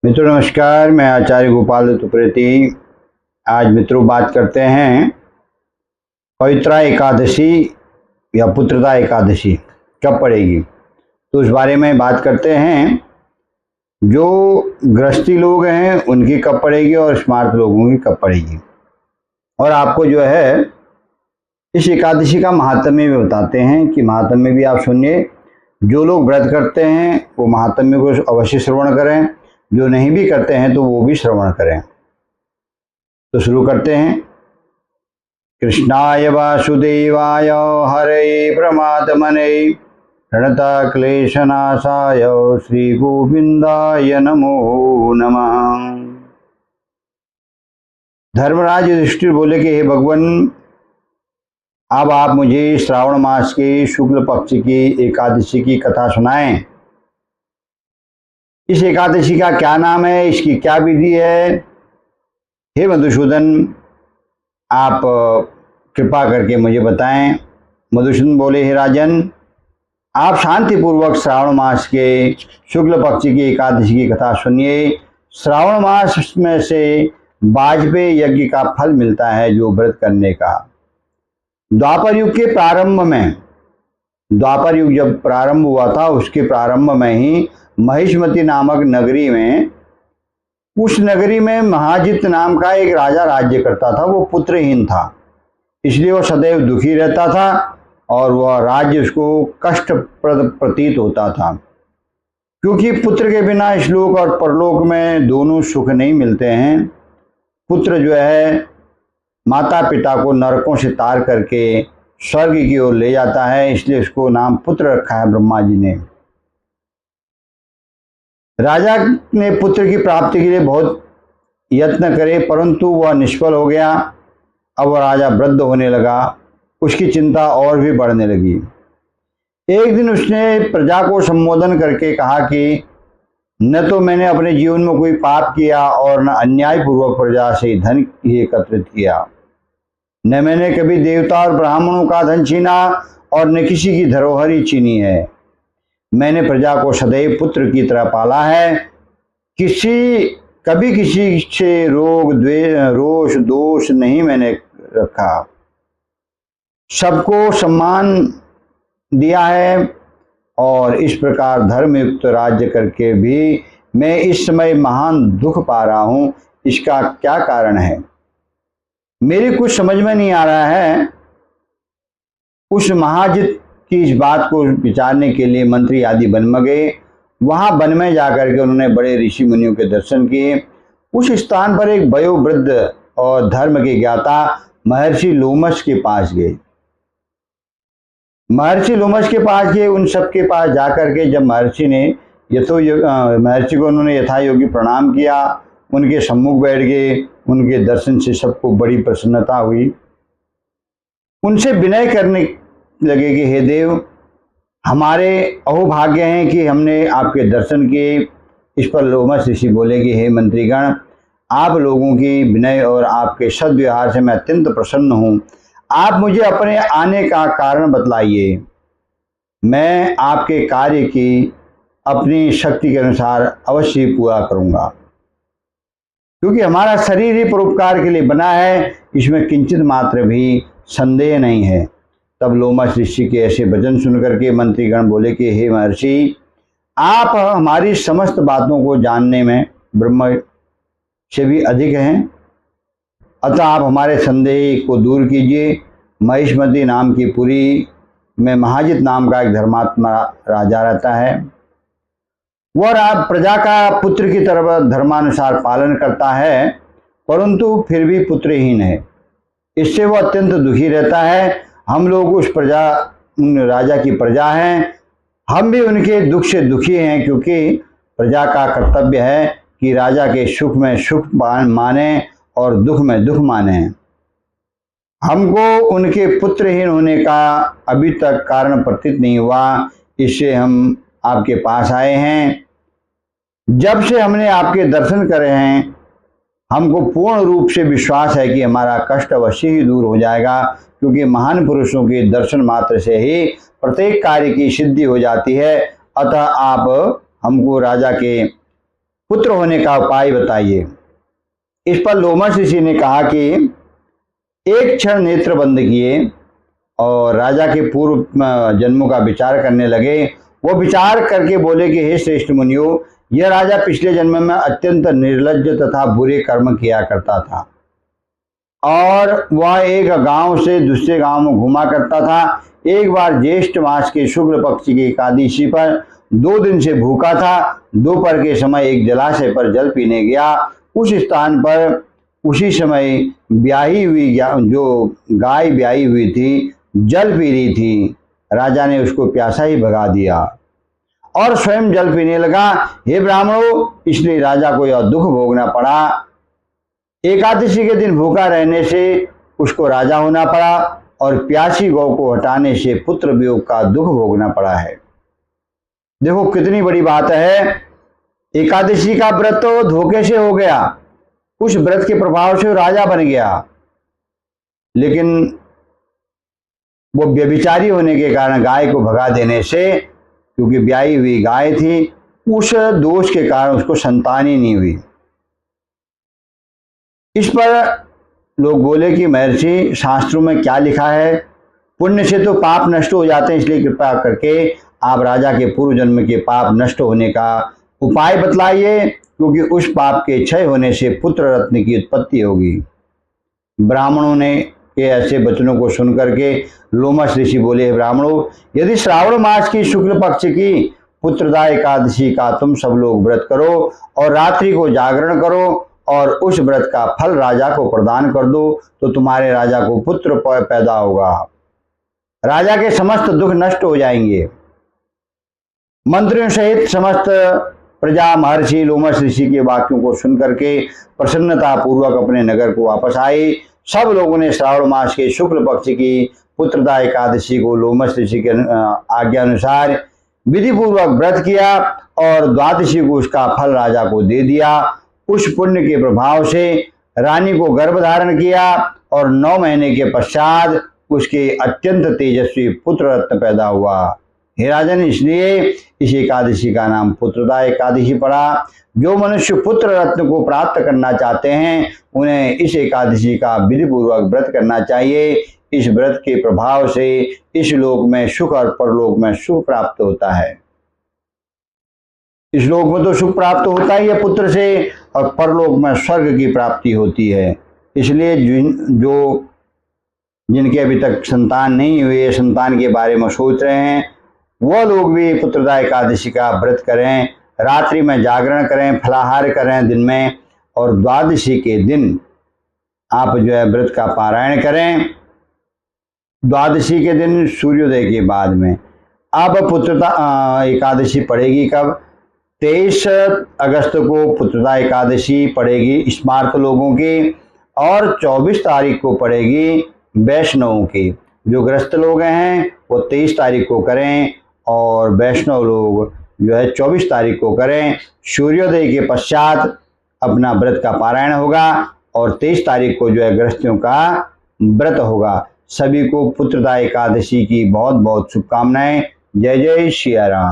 मित्रों नमस्कार, मैं आचार्य गोपाल दत्तुप्रेती। आज मित्रों बात करते हैं पवित्रा एकादशी या पुत्रदा एकादशी कब पड़ेगी, तो उस बारे में बात करते हैं। जो गृहस्थी लोग हैं उनकी कब पड़ेगी और स्मार्त लोगों की कब पड़ेगी, और आपको जो है इस एकादशी का महात्म्य भी बताते हैं कि महात्म्य भी आप सुनिए। जो लोग व्रत करते हैं वो महात्म्य को अवश्य श्रवण करें, जो नहीं भी करते हैं तो वो भी श्रवण करें। तो शुरू करते हैं। कृष्णाय वासुदेवाय हरे परमात्मने प्रणता क्लेशनाशाय श्री गोविंदाय नमो नमः। धर्मराज युधिष्ठिर बोले कि हे भगवान, अब आप मुझे श्रावण मास के शुक्ल पक्ष की एकादशी की कथा सुनाएं। इस एकादशी का क्या नाम है, इसकी क्या विधि है? हे मधुसूदन, आप कृपा करके मुझे बताएं। मधुसूदन बोले, हे राजन, आप शांतिपूर्वक श्रावण मास के शुक्ल पक्ष की एकादशी की कथा सुनिए। श्रावण मास में से वाजपेय यज्ञ का फल मिलता है, जो व्रत करने का। द्वापर युग के प्रारंभ में, द्वापर युग जब प्रारंभ हुआ था उसके प्रारंभ में ही महिष्मती नामक नगरी में, उस नगरी में महाजित नाम का एक राजा राज्य करता था। वो पुत्रहीन था, इसलिए वो सदैव दुखी रहता था और वह राज्य उसको कष्टप्रद प्रतीत होता था, क्योंकि पुत्र के बिना इहलोक और परलोक में दोनों सुख नहीं मिलते हैं। पुत्र जो है माता पिता को नरकों से तार करके स्वर्ग की ओर ले जाता है, इसलिए उसको नाम पुत्र रखा है ब्रह्मा जी ने। राजा ने पुत्र की प्राप्ति के लिए बहुत यत्न करे, परंतु वह निष्फल हो गया। अब वह राजा वृद्ध होने लगा, उसकी चिंता और भी बढ़ने लगी। एक दिन उसने प्रजा को संबोधन करके कहा कि न तो मैंने अपने जीवन में कोई पाप किया और न अन्यायपूर्वक प्रजा से धन ही एकत्रित किया। न मैंने कभी देवता और ब्राह्मणों का धन छीना और न किसी की धरोहर ही छीनी है। मैंने प्रजा को सदैव पुत्र की तरह पाला है। कभी किसी से रोग रोष दोष नहीं मैंने रखा। सबको सम्मान दिया है, और इस प्रकार धर्मयुक्त राज्य करके भी मैं इस समय महान दुख पा रहा हूँ। इसका क्या कारण है, मेरी कुछ समझ में नहीं आ रहा है। उस महाजित की इस बात को विचारने के लिए मंत्री आदि वन में गए। वहां वन में जाकर के उन्होंने बड़े ऋषि मुनियों के दर्शन किए। उस स्थान पर एक वयोवृद्ध और धर्म के ज्ञाता महर्षि लोमश के पास गए। महर्षि लोमश के पास गए, उन सब के पास जाकर के जब महर्षि को उन्होंने यथा योग्य प्रणाम किया, उनके सम्मुख बैठ गए। उनके दर्शन से सबको बड़ी प्रसन्नता हुई। उनसे विनय करने लगे कि हे देव, हमारे अहोभाग्य हैं कि हमने आपके दर्शन किए। इस पर लोमश ऋषि बोले कि हे मंत्रीगण, आप लोगों की विनय और आपके सद्व्यवहार से मैं अत्यंत प्रसन्न हूँ। आप मुझे अपने आने का कारण बतलाइए। मैं आपके कार्य की अपनी शक्ति के अनुसार अवश्य पूरा करूँगा, क्योंकि हमारा शरीर ही परोपकार के लिए बना है, इसमें किंचित मात्र भी संदेह नहीं है। तब लोमश ऋषि के ऐसे वचन सुनकर के मंत्रीगण बोले कि हे महर्षि, आप हमारी समस्त बातों को जानने में ब्रह्म से भी अधिक हैं, अतः आप हमारे संदेह को दूर कीजिए। महिष्मती नाम की पुरी में महाजित नाम का एक धर्मात्मा राजा रहता है। वह प्रजा का पुत्र की तरह धर्मानुसार पालन करता है, परंतु फिर भी पुत्रहीन है। इससे वह अत्यंत दुखी रहता है। हम लोग उस राजा की प्रजा हैं, हम भी उनके दुख से दुखी हैं, क्योंकि प्रजा का कर्तव्य है कि राजा के सुख में सुख माने और दुख में दुख माने। हमको उनके पुत्रहीन होने का अभी तक कारण प्रतीत नहीं हुआ, इससे हम आपके पास आए हैं। जब से हमने आपके दर्शन करे हैं, हमको पूर्ण रूप से विश्वास है कि हमारा कष्ट अवश्य ही दूर हो जाएगा, क्योंकि महान पुरुषों के दर्शन मात्र से ही प्रत्येक कार्य की सिद्धि हो जाती है। अतः आप हमको राजा के पुत्र होने का उपाय बताइए। इस पर लोमश ऋषि ने कहा कि एक क्षण नेत्र बंद किए और राजा के पूर्व जन्मों का विचार करने लगे। वो विचार करके बोले कि हे श्रेष्ठ मुनियों, यह राजा पिछले जन्म में अत्यंत निर्लज्ज तथा बुरे कर्म किया करता था और वह एक गांव से दूसरे गांव में घूमा करता था। एक बार ज्येष्ठ मास के शुक्ल पक्ष की एकादशी पर 2 दिन से भूखा था। दोपहर के समय एक जलाशय पर जल पीने गया। उस स्थान पर उसी समय ब्याही हुई जो गाय ब्याही हुई थी जल पी रही थी। राजा ने उसको प्यासा ही भगा दिया और स्वयं जल पीने लगा। हे ब्राह्मणों, इसलिए राजा को यह दुख भोगना पड़ा। एकादशी के दिन भूखा रहने से उसको राजा होना पड़ा और प्यासी गौ को हटाने से पुत्र वियोग का दुख भोगना पड़ा है। देखो कितनी बड़ी बात है। एकादशी का व्रत तो धोखे से हो गया, उस व्रत के प्रभाव से राजा बन गया, लेकिन वो व्यभिचारी होने के कारण गाय को भगा देने से, क्योंकि ब्याही हुई गाय थी, उस दोष के कारण उसको संतान ही नहीं हुई। इस पर लोग बोले कि महर्षि, शास्त्रों में क्या लिखा है? पुण्य से तो पाप नष्ट हो जाते हैं, इसलिए कृपा करके आप राजा के पूर्व जन्म के पाप नष्ट होने का उपाय बतलाइए, क्योंकि उस पाप के क्षय होने से पुत्र रत्न की उत्पत्ति होगी। ब्राह्मणों ने के ऐसे वचनों को सुनकर के लोमश ऋषि बोले, ब्राह्मणों, यदि श्रावण मास की शुक्ल पक्ष की पुत्रदा एकादशी का तुम सब लोग व्रत करो और रात्रि को जागरण करो और उस व्रत का फल राजा को प्रदान कर दो, तो तुम्हारे राजा को पुत्र पैदा होगा, राजा के समस्त दुख नष्ट हो जाएंगे। मंत्रियों सहित समस्त प्रजा महर्षि लोमश ऋषि के वाक्यों को सुनकर के प्रसन्नता पूर्वक अपने नगर को वापस आए। सब लोगों ने श्रावण मास के शुक्ल पक्ष की पुत्रदा एकादशी को लोमश ऋषि के आज्ञा अनुसार विधि पूर्वक व्रत किया और द्वादशी को उसका फल राजा को दे दिया। उस पुण्य के प्रभाव से रानी को गर्भ धारण किया और 9 महीने के पश्चात उसके अत्यंत तेजस्वी पुत्र रत्न पैदा हुआ। हे राजन, इसलिए इस एकादशी का नाम पुत्रदा एकादशी पड़ा। जो मनुष्य पुत्र रत्न को प्राप्त करना चाहते हैं उन्हें इस एकादशी का विधि पूर्वक व्रत करना चाहिए। इस व्रत के प्रभाव से इस लोक में सुख और परलोक में सुख प्राप्त होता है। इस लोक में तो सुख प्राप्त होता ही है पुत्र से, और परलोक में स्वर्ग की प्राप्ति होती है। इसलिए जिनके अभी तक संतान नहीं हुए, संतान के बारे में सोच रहे हैं, वो लोग भी पुत्रदा एकादशी का व्रत करें, रात्रि में जागरण करें, फलाहार करें दिन में, और द्वादशी के दिन आप जो है व्रत का पारायण करें। द्वादशी के दिन सूर्योदय के बाद में। अब पुत्रदा एकादशी पड़ेगी कब? 23 अगस्त को पुत्रदा एकादशी पड़ेगी स्मार्त लोगों की, और 24 तारीख को पड़ेगी वैष्णवों की। जो ग्रस्त लोग हैं वो 23 तारीख को करें और वैष्णव लोग जो है 24 तारीख को करें। सूर्योदय के पश्चात अपना व्रत का पारायण होगा और 23 तारीख को जो है गृहस्थियों का व्रत होगा। सभी को पुत्रदा एकादशी की बहुत बहुत शुभकामनाएं। जय जय श्री राम।